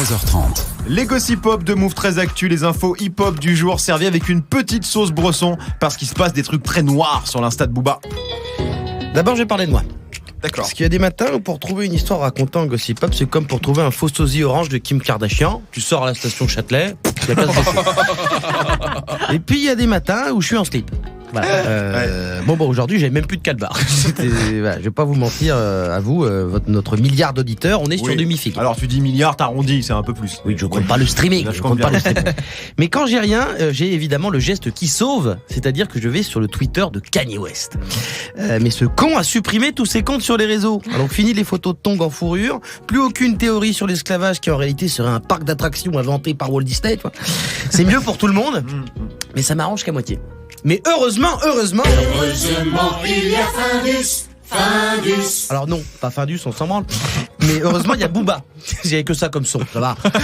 13h30. Les gossip hop de Move 13 Actu, les infos hip-hop du jour servies avec une petite sauce Bresson parce qu'il se passe des trucs très noirs sur l'Insta de Booba. D'abord, je vais parler de moi. D'accord. Parce qu'il y a des matins où pour trouver une histoire racontant un gossip hop, c'est comme pour trouver un faux sosie orange de Kim Kardashian. Tu sors à la station Châtelet, il y a pas de dossier. Et puis il y a des matins où je suis en slip. Voilà. Bon, aujourd'hui, j'ai même plus de calbar. Voilà, je vais pas vous mentir à vous, notre milliard d'auditeurs, on est sur du mi-figue. Alors tu dis milliard, t'arrondis, c'est un peu plus. Oui, je compte pas le streaming. Là, je compte bien. pas le streaming. Mais quand j'ai rien, j'ai évidemment le geste qui sauve, c'est-à-dire que je vais sur le Twitter de Kanye West. Mais ce con a supprimé tous ses comptes sur les réseaux. Alors fini les photos de tongs en fourrure, plus aucune théorie sur l'esclavage qui en réalité serait un parc d'attractions inventé par Walt Disney. C'est mieux pour tout le monde, mais ça m'arrange qu'à moitié. Mais heureusement, il y a Findus. alors non, pas Findus, on s'en branle. Mais heureusement, il y a Booba. J'avais que ça comme son, ça va. Il y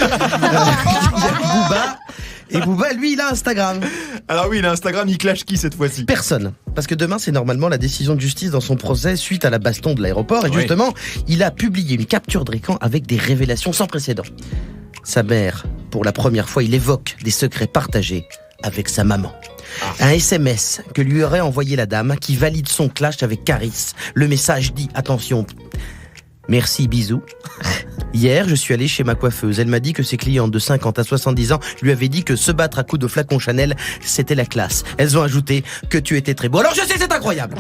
a Booba. Et Booba, lui, il a Instagram. Alors oui, l'Instagram, il clash qui cette fois-ci? Personne. Parce que demain, c'est normalement la décision de justice dans son procès suite à la baston de l'aéroport. Et justement, il a publié une capture d'écran avec des révélations sans précédent. Sa mère, pour la première fois, il évoque des secrets partagés avec sa maman. Un SMS que lui aurait envoyé la dame qui valide son clash avec Caris. Le message dit, attention, merci, bisous. Hier, je suis allé chez ma coiffeuse. Elle m'a dit que ses clientes de 50 à 70 ans lui avaient dit que se battre à coups de flacon Chanel, c'était la classe. Elles ont ajouté que tu étais très beau. Alors je sais, c'est incroyable.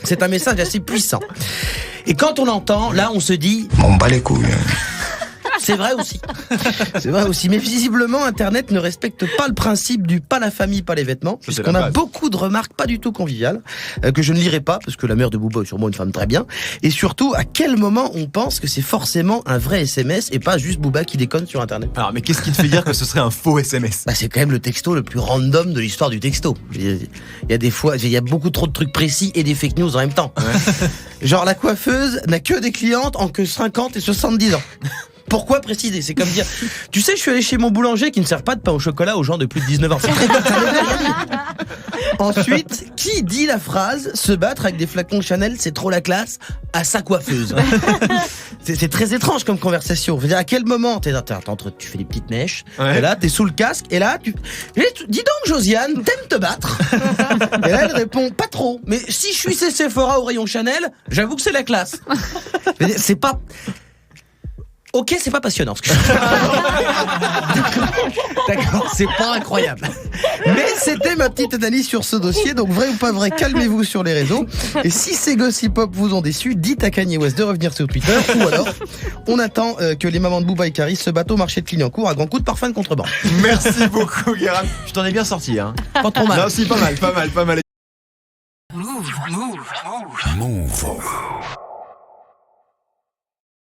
C'est un message assez puissant. Et quand on l'entend, là, on se dit... On bat les couilles. C'est vrai aussi. C'est vrai aussi. Mais visiblement, Internet ne respecte pas le principe du pas la famille, pas les vêtements. Puisqu'on a beaucoup de remarques pas du tout conviviales, que je ne lirai pas, parce que la mère de Booba est sûrement une femme très bien. Et surtout, à quel moment on pense que c'est forcément un vrai SMS et pas juste Booba qui déconne sur Internet? Alors, mais qu'est-ce qui te fait dire que ce serait un faux SMS? Bah, c'est quand même le texto le plus random de l'histoire du texto. Il y a des fois, il y a beaucoup trop de trucs précis et des fake news en même temps. Ouais. Genre, la coiffeuse n'a que des clientes en que 50 et 70 ans. Pourquoi préciser? C'est comme dire, tu sais, je suis allé chez mon boulanger qui ne sert pas de pain au chocolat aux gens de plus de 19 ans. C'est très bien, ça ne veut rien dire. Ensuite, qui dit la phrase, se battre avec des flacons Chanel, c'est trop la classe, à sa coiffeuse? C'est très étrange comme conversation. Je veux dire, à quel moment attends, tu fais des petites mèches, et là, t'es sous le casque, et là, dis donc, Josiane, t'aimes te battre? Et là, elle répond, pas trop. Mais si je suis chez Sephora au rayon Chanel, j'avoue que c'est la classe. C'est pas... Ok, c'est pas passionnant ce que je fais. D'accord, c'est pas incroyable. Mais c'était ma petite analyse sur ce dossier. Donc vrai ou pas vrai, calmez-vous sur les réseaux. Et si ces gossip hop vous ont déçu, dites à Kanye West de revenir sur Twitter. Ou alors, on attend que les mamans de Booba et Caris se battent au marché de Clignancourt à grands coups de parfum de contrebande. Merci beaucoup, Guérin. Je t'en ai bien sorti, hein. Pas trop mal. Non, si, pas mal. Move.